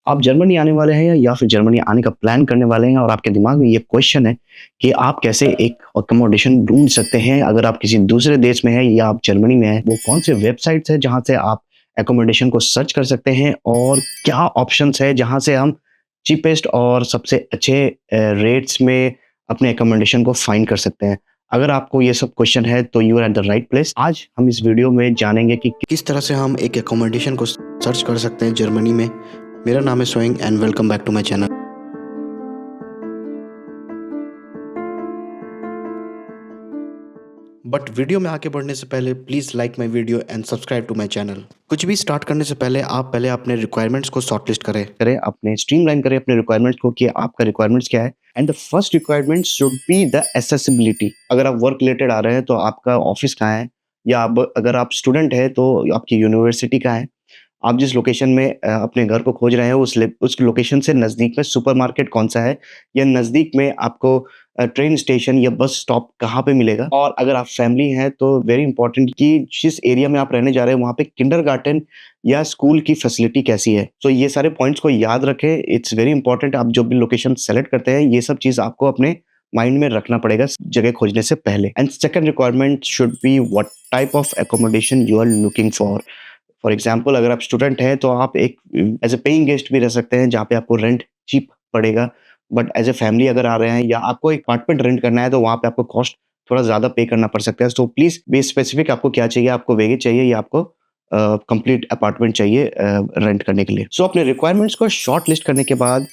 आप जर्मनी आने वाले हैं या फिर जर्मनी आने का प्लान करने वाले हैं और आपके दिमाग में ये क्वेश्चन है कि आप कैसे एक अकोमोडेशन ढूंढ सकते हैं अगर आप किसी दूसरे देश में हैं या आप जर्मनी में हैं। वो कौन से वेबसाइट्स है जहां से आप अकोमोडेशन को सर्च कर सकते हैं और क्या ऑप्शंस है जहां से हम चीपेस्ट और सबसे अच्छे रेट्स में अपने अकोमोडेशन को फाइंड कर सकते हैं। अगर आपको ये सब क्वेश्चन है तो you are at the right place. आज हम इस वीडियो में जानेंगे कि किस तरह से हम एक अकोमोडेशन को सर्च कर सकते हैं जर्मनी में। मेरा नाम है सोइंग and welcome back to my channel. But video में आगे बढ़ने से पहले please like my video and subscribe to my channel. कुछ भी स्टार्ट करने से पहले आप पहले अपने रिक्वायरमेंट्स को शॉर्टलिस्ट करें अपने स्ट्रीमलाइन करें अपने रिक्वायरमेंट्स को कि आपका रिक्वायरमेंट्स क्या है। And the first requirement should be the accessibility. अगर आप वर्क रिलेटेड आ रहे हैं तो आपका ऑफिस कहाँ है, या अगर आप स्टूडेंट है तो आपकी यूनिवर्सिटी कहाँ है। आप जिस लोकेशन में अपने घर को खोज रहे हैं उस लोकेशन से नज़दीक में सुपरमार्केट कौन-सा है, या नज़दीक में आपको ट्रेन स्टेशन या बस स्टॉप कहाँ पे मिलेगा। और अगर आप फैमिली हैं तो वेरी इंपॉर्टेंट कि जिस एरिया में आप रहने जा रहे हैं वहाँ पे किंडरगार्टन या स्कूल की फैसिलिटी कैसी है। तो ये सारे पॉइंट्स को याद रखें, इट्स वेरी इंपॉर्टेंट। आप जो भी लोकेशन सेलेक्ट करते हैं ये सब चीज़ आपको अपने माइंड में रखना पड़ेगा जगह खोजने से पहले। And second requirement should be what type of accommodation you are looking for. For example अगर आप स्टूडेंट हैं तो आप एक एज ए पेइंग गेस्ट भी रह सकते हैं जहाँ पे आपको रेंट चीप पड़ेगा। बट एज ए फैमिली अगर आ रहे हैं या आपको एक अपार्टमेंट रेंट करना है तो वहाँ पे आपको कॉस्ट थोड़ा ज़्यादा पे करना पड़ सकता है। सो प्लीज़ बी स्पेसिफिक, आपको क्या चाहिए, आपको वेगे चाहिए या आपको कंप्लीट अपार्टमेंट चाहिए रेंट करने के लिए। सो अपने रिक्वायरमेंट्स को शॉर्ट लिस्ट करने के बाद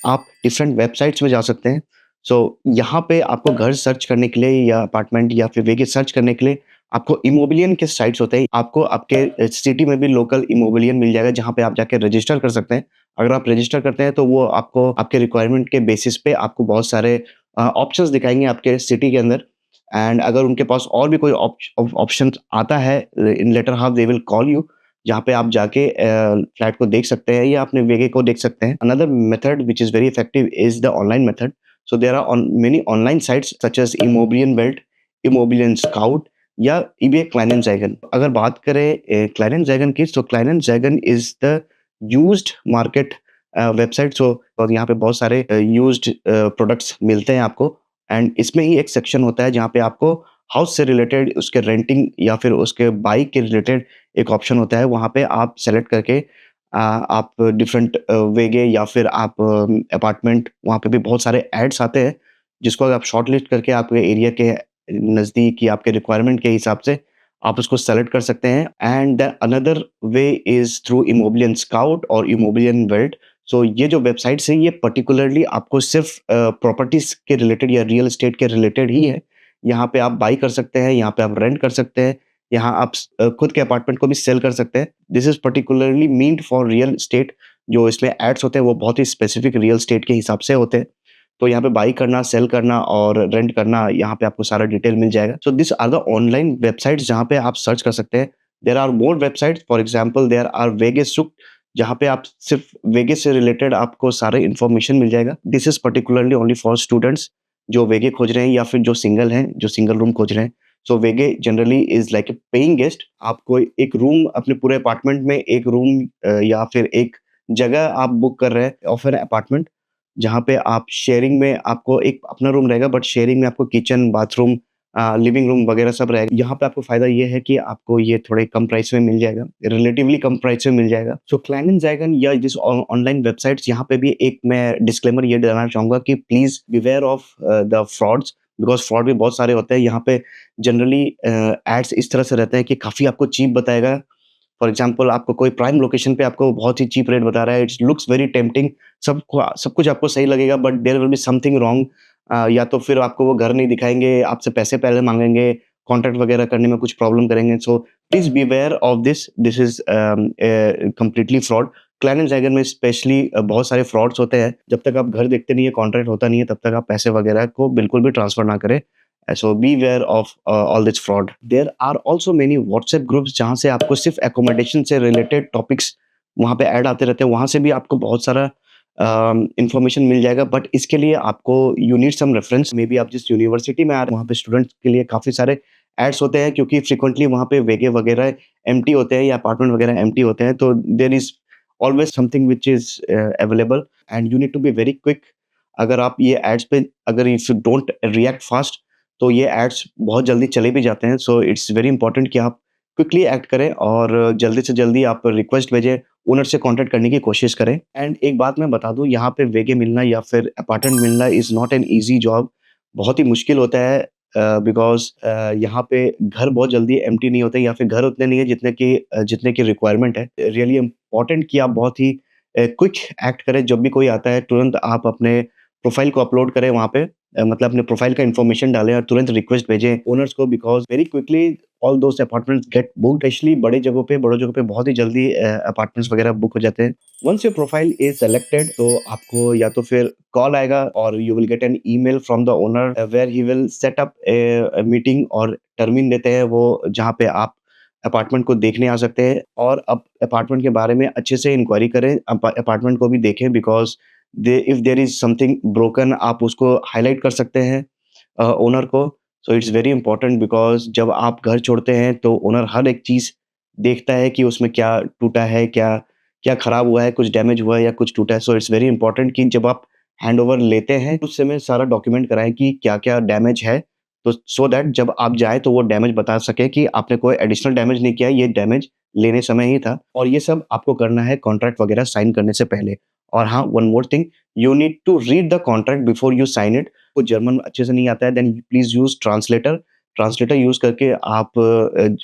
आप डिफरेंट वेबसाइट्स में जा सकते हैं। सो यहाँ पे आपको घर सर्च करने के लिए या अपार्टमेंट या फिर वेगे सर्च करने के लिए आपको इमोबिलियन के साइट्स होते हैं। आपको आपके सिटी में भी लोकल इमोबिलियन मिल जाएगा जहाँ पे आप जाके रजिस्टर कर सकते हैं। अगर आप रजिस्टर करते हैं तो वो आपको आपके रिक्वायरमेंट के बेसिस पे आपको बहुत सारे ऑप्शंस दिखाएँगे आपके सिटी के अंदर। एंड अगर उनके पास और भी कोई ऑप्शन आता है in later half they will call you, जहाँ पे आप जाके फ्लैट को देख सकते हैं या अपने वेगे को देख सकते हैं। Another method which is very effective is the online method. So there are many online sites such as Immobilien Welt, Immobilien Scout या ईबे क्लाइनेंजाइगन। अगर बात करें क्लाइनेंजाइगन की, तो Kleinanzeigen is the used market website. So और यहाँ पे बहुत सारे यूज्ड प्रोडक्ट्स मिलते हैं आपको। एंड इसमें ही एक सेक्शन होता है जहाँ पे आपको हाउस से रिलेटेड उसके रेंटिंग या फिर उसके बाइक के रिलेटेड एक ऑप्शन होता है। वहाँ पे आप सेलेक्ट करके आप डिफरेंट वेगे या फिर आप अपार्टमेंट, वहाँ पे भी बहुत सारे एड्स आते हैं जिसको अगर आप शॉर्टलिस्ट करके आपके एरिया के नज़दीक या आपके रिक्वायरमेंट के हिसाब से आप उसको सेलेक्ट कर सकते हैं। And another way is through Immobilien Scout और इमोबिलियन वेल्ट। सो ये जो वेबसाइट्स हैं ये पर्टिकुलरली आपको सिर्फ प्रॉपर्टीज़ के रिलेटेड या रियल एस्टेट के रिलेटेड ही है। यहाँ पे आप बाय कर सकते हैं, यहाँ पे आप रेंट कर सकते हैं, यहाँ आप खुद के अपार्टमेंट को भी सेल कर सकते हैं। This is particularly meant for real estate. जो इसमें एड्स होते हैं वो बहुत ही स्पेसिफिक रियल एस्टेट के हिसाब से होते हैं। तो यहाँ पे बाय करना, सेल करना और रेंट करना, यहाँ पे आपको सारा डिटेल मिल जाएगा। So this are the online websites जहाँ पे आप सर्च कर सकते हैं। There are more websites, for example there are वेगेसुक, जहाँ पे आप सिर्फ वेगे से रिलेटेड आपको सारे इन्फॉर्मेशन मिल जाएगा। This is particularly only for students जो वेगे खोज रहे हैं या फिर जो सिंगल हैं, जो सिंगल रूम खोज रहे हैं। सो वेगे generally is like a paying guest. आपको एक रूम अपने पूरे अपार्टमेंट में एक रूम या फिर एक जगह आप बुक कर रहे हैं ऑफ एन अपार्टमेंट, जहाँ पे आप शेयरिंग में आपको एक अपना रूम रहेगा बट शेयरिंग में आपको किचन, बाथरूम, लिविंग रूम वगैरह सब रहेगा। यहाँ पे आपको फ़ायदा ये है कि आपको ये थोड़े कम प्राइस में मिल जाएगा, रिलेटिवली कम प्राइस में मिल जाएगा। सो क्लाइनेंजाइगन या जिस ऑनलाइन वेबसाइट्स, यहाँ पे भी एक मैं डिस्क्लेमर ये डालना चाहूँगा कि please beware of the frauds, because fraud भी बहुत सारे होते हैं। यहाँ पे जनरली एड्स इस तरह से रहते हैं कि काफ़ी आपको चीप बताएगा। फॉर एग्जांपल आपको कोई प्राइम लोकेशन पे आपको बहुत ही चीप रेट बता रहा है, इट्स लुक्स वेरी टेम्प्टिंग। सब कुछ आपको सही लगेगा but there will be something wrong. या तो फिर आपको वो घर नहीं दिखाएँगे, आपसे पैसे पहले माँगेंगे, कॉन्ट्रैक्ट वगैरह करने में कुछ प्रॉब्लम करेंगे। So please be aware of this, this is completely fraud. Kleinanzeigen में स्पेशली बहुत सारे फ्रॉड्स होते हैं। जब तक आप घर देखते नहीं है, कॉन्ट्रैक्ट होता नहीं है, तब तक आप पैसे वगैरह को बिल्कुल भी ट्रांसफर ना करें। So be aware of all this fraud. There are also many WhatsApp groups जहाँ से आपको सिर्फ अकोमोडेशन से रिलेटेड टॉपिक्स वहाँ पे ऐड आते रहते हैं। वहाँ से भी आपको बहुत सारा इन्फॉर्मेशन मिल जाएगा बट इसके लिए आपको you need some reference. Maybe आप जिस यूनिवर्सिटी में आ रहे हैं वहाँ पे स्टूडेंट्स के लिए काफ़ी सारे एड्स होते हैं क्योंकि फ्रीक्वेंटली वहाँ पे वेगे वगैरह एम्प्टी होते हैं या अपार्टमेंट वगैरह एम्प्टी होते हैं। तो there is always something which is available and you need to be very quick. अगर आप ये एड्स पे अगर if you don't react fast तो ये एड्स बहुत जल्दी चले भी जाते हैं। सो इट्स वेरी इंपॉर्टेंट कि आप क्विकली एक्ट करें और जल्दी से जल्दी आप रिक्वेस्ट भेजें, ओनर से कॉन्टैक्ट करने की कोशिश करें। एंड एक बात मैं बता दूं, यहाँ पे वेगे मिलना या फिर अपार्टमेंट मिलना is not an easy job. बहुत ही मुश्किल होता है बिकॉज यहाँ पे घर बहुत जल्दी एम्प्टी नहीं होते या फिर घर उतने नहीं है जितने की रिक्वायरमेंट है। रियली इंपॉर्टेंट कि आप बहुत ही क्विक एक्ट करें। जब भी कोई आता है तुरंत आप अपने प्रोफाइल को अपलोड करें वहाँ पे, मतलब अपने प्रोफाइल का इन्फॉर्मेशन डालें और तुरंत रिक्वेस्ट भेजें ओनर्स को, because very quickly all those apartments get booked. Specially बड़े जगहों पे बहुत ही जल्दी अपार्टमेंट्स वगैरह बुक हो जाते हैं। Once your profile is selected तो आपको या तो फिर कॉल आएगा और you will get an email from the owner where he will set up a meeting और टर्मिन देते हैं वो, जहाँ पे आप अपार्टमेंट को देखने आ सकते हैं और अब अपार्टमेंट के बारे में अच्छे से इंक्वायरी करें, अपार्टमेंट को भी देखें, because they if there is something broken आप उसको हाईलाइट कर सकते हैं ओनर को। So it's very important because जब आप घर छोड़ते हैं तो ओनर हर एक चीज़ देखता है कि उसमें क्या टूटा है, क्या क्या खराब हुआ है, कुछ डैमेज हुआ है या कुछ टूटा है। सो इट्स वेरी इंपॉर्टेंट कि जब आप हैंडओवर लेते हैं उस समय सारा डॉक्यूमेंट कराएं कि क्या-क्या डैमेज है, तो सो दैट जब आप जाएँ तो वो डैमेज बता सके कि आपने कोई एडिशनल डैमेज नहीं किया है, ये डैमेज लेने समय ही था। और ये सब आपको करना है कॉन्ट्रैक्ट वगैरह साइन करने से पहले। और हाँ, one more thing, you need to read the contract before you sign it. को जर्मन अच्छे से नहीं आता है then please use translator. Translator use करके आप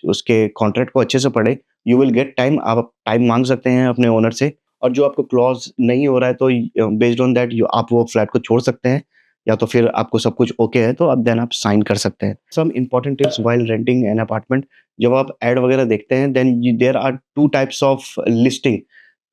उसके कॉन्ट्रैक्ट को अच्छे से पढ़ें। यू विल गेट टाइम, आप टाइम माँग सकते हैं अपने ओनर से। और जो आपको क्लॉज़ नहीं हो रहा है तो बेस्ड ऑन दैट यू आप वो फ्लैट को छोड़ सकते हैं, या तो फिर आपको सब कुछ ओके है तो अब देन आप साइन कर सकते हैं। Some important tips while renting an apartment. जब आप ऐड वगैरह देखते हैं then there are 2 types of listing.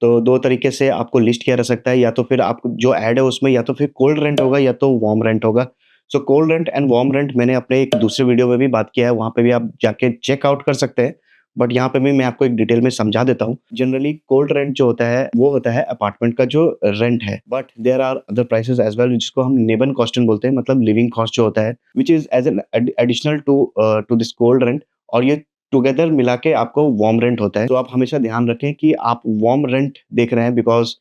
तो 2 तरीके से आपको लिस्ट किया जा सकता है, या तो फिर आप जो ऐड है उसमें या तो फिर कोल्ड रेंट होगा या तो वार्म रेंट होगा। So cold rent and warm rent मैंने अपने एक दूसरे वीडियो में भी बात किया है, वहाँ पे भी आप जाके चेक आउट कर सकते हैं। बट यहाँ पे भी मैं आपको एक डिटेल में समझा देता हूँ। जनरली कोल्ड रेंट जो होता है वो होता है अपार्टमेंट का जो रेंट है, but there are other prices as well जिसको हम नेबन कॉस्टन बोलते हैं, मतलब लिविंग कॉस्ट जो होता है which is as an additional to this cold rent, और ये टुगेदर मिला के आपको वार्म रेंट होता है। तो आप हमेशा ध्यान रखें कि आप वार्म रेंट देख रहे हैं, because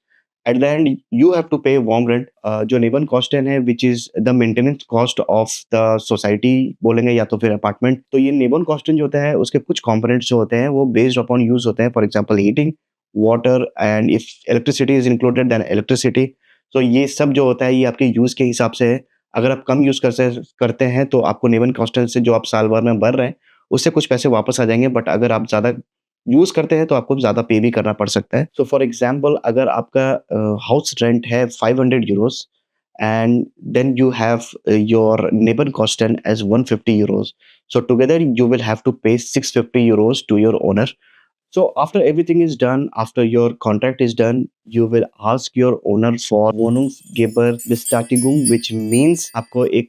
at the end you have to pay warm rent. जो नेबन कॉस्टन है which is the maintenance cost of the society बोलेंगे या तो फिर अपार्टमेंट। तो ये नेबन कॉस्टन जो होता है उसके कुछ कंपोनेंट्स जो होते हैं वो बेस्ड अपॉन यूज़ होते हैं, for example heating, water and if electricity is included then electricity. तो ये सब जो होता है ये आपके यूज़ के हिसाब से है। अगर आप कम यूज़ करते हैं तो आपको नेबन कॉस्टन से जो आप साल भर में भर रहे हैं उससे कुछ पैसे वापस आ जाएँगे, बट अगर आप ज़्यादा यूज़ करते हैं तो आपको ज़्यादा पे भी करना पड़ सकता है। सो फॉर एग्ज़ाम्पल अगर आपका हाउस रेंट है 500 euros and then you have your neighbor cost as 150 euros. So together you will have to pay 650 euros to your owner. So after everything is done, after your contract is done, you will ask your owner for Wohnungsgeberbestätigung, which means आपको एक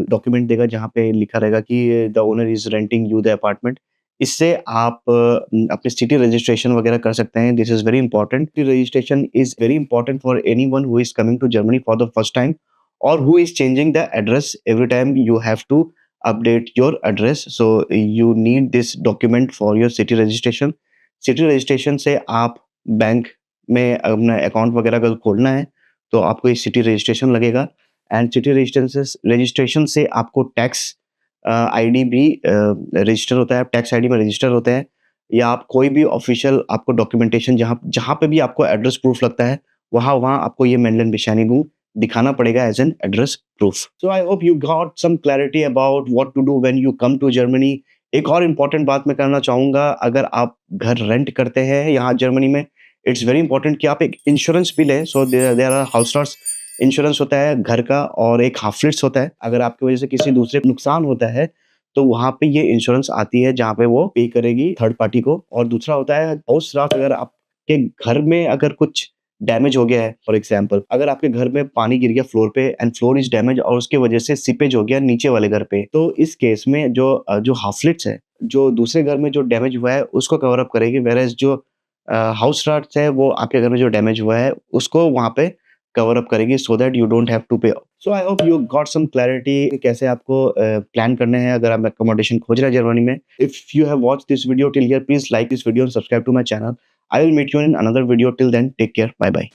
document देगा जहाँ पे लिखा रहेगा कि the owner is renting you the apartment. इससे आप अपने सिटी रजिस्ट्रेशन वगैरह कर सकते हैं। This is very important. City registration is very important for anyone who is coming to Germany for the first time or who is changing the address every time you have to update your address. So you need this document for your city registration. City registration से आप bank में अपना account वगैरह अगर खोलना है तो आपको ये सिटी रजिस्ट्रेशन लगेगा। एंड सिटी रजिस्ट्रेशन से आपको टैक्स आईडी भी रजिस्टर होता है, टैक्स आईडी में रजिस्टर होते हैं, या आप कोई भी ऑफिशियल आपको डॉक्यूमेंटेशन जहाँ जहाँ पे भी आपको एड्रेस प्रूफ लगता है वहाँ वहाँ आपको ये मेनलैंड बेscheinigung दिखाना पड़ेगा as an address proof. So I hope you got some clarity about what to do when you come to Germany. एक और इम्पोर्टेंट बात मैं करना चाहूँगा, अगर आप घर रेंट करते हैं यहाँ जर्मनी में, इट्स वेरी इंपॉर्टेंट कि आप एक इंश्योरेंस भी लें। So there are house lots insurance होता है घर का और एक हाफ्लिट्स होता है। अगर आपकी वजह से किसी दूसरे को नुकसान होता है तो वहाँ पे ये इंश्योरेंस आती है जहाँ पे वो पे करेगी थर्ड पार्टी को। और दूसरा होता है हाउस लॉट। अगर आपके घर में अगर कुछ डैमेज हो गया है, फॉर एग्जांपल अगर आपके घर में पानी गिर गया फ्लोर पे एंड फ्लोर इज डैमेज और उसकी वजह से सीपेज हो गया नीचे वाले घर पे, तो इस केस में जो हाफ्लिट्स है जो दूसरे घर में जो डैमेज हुआ है उसको कवर अप करेगी, वेयरएज़ जो हाउस रॉड्स है वो आपके घर में जो डैमेज हुआ है उसको वहाँ पे कवर अप करेगी, so that you don't have to pay. So I hope you got some clarity कैसे आपको प्लान करने हैं अगर आप अकोमोडेशन खोज रहे हैं जर्मनी में। If you have watched this video till here, please like this video and subscribe to my channel. I will meet you in another video. Till then, take care. Bye bye.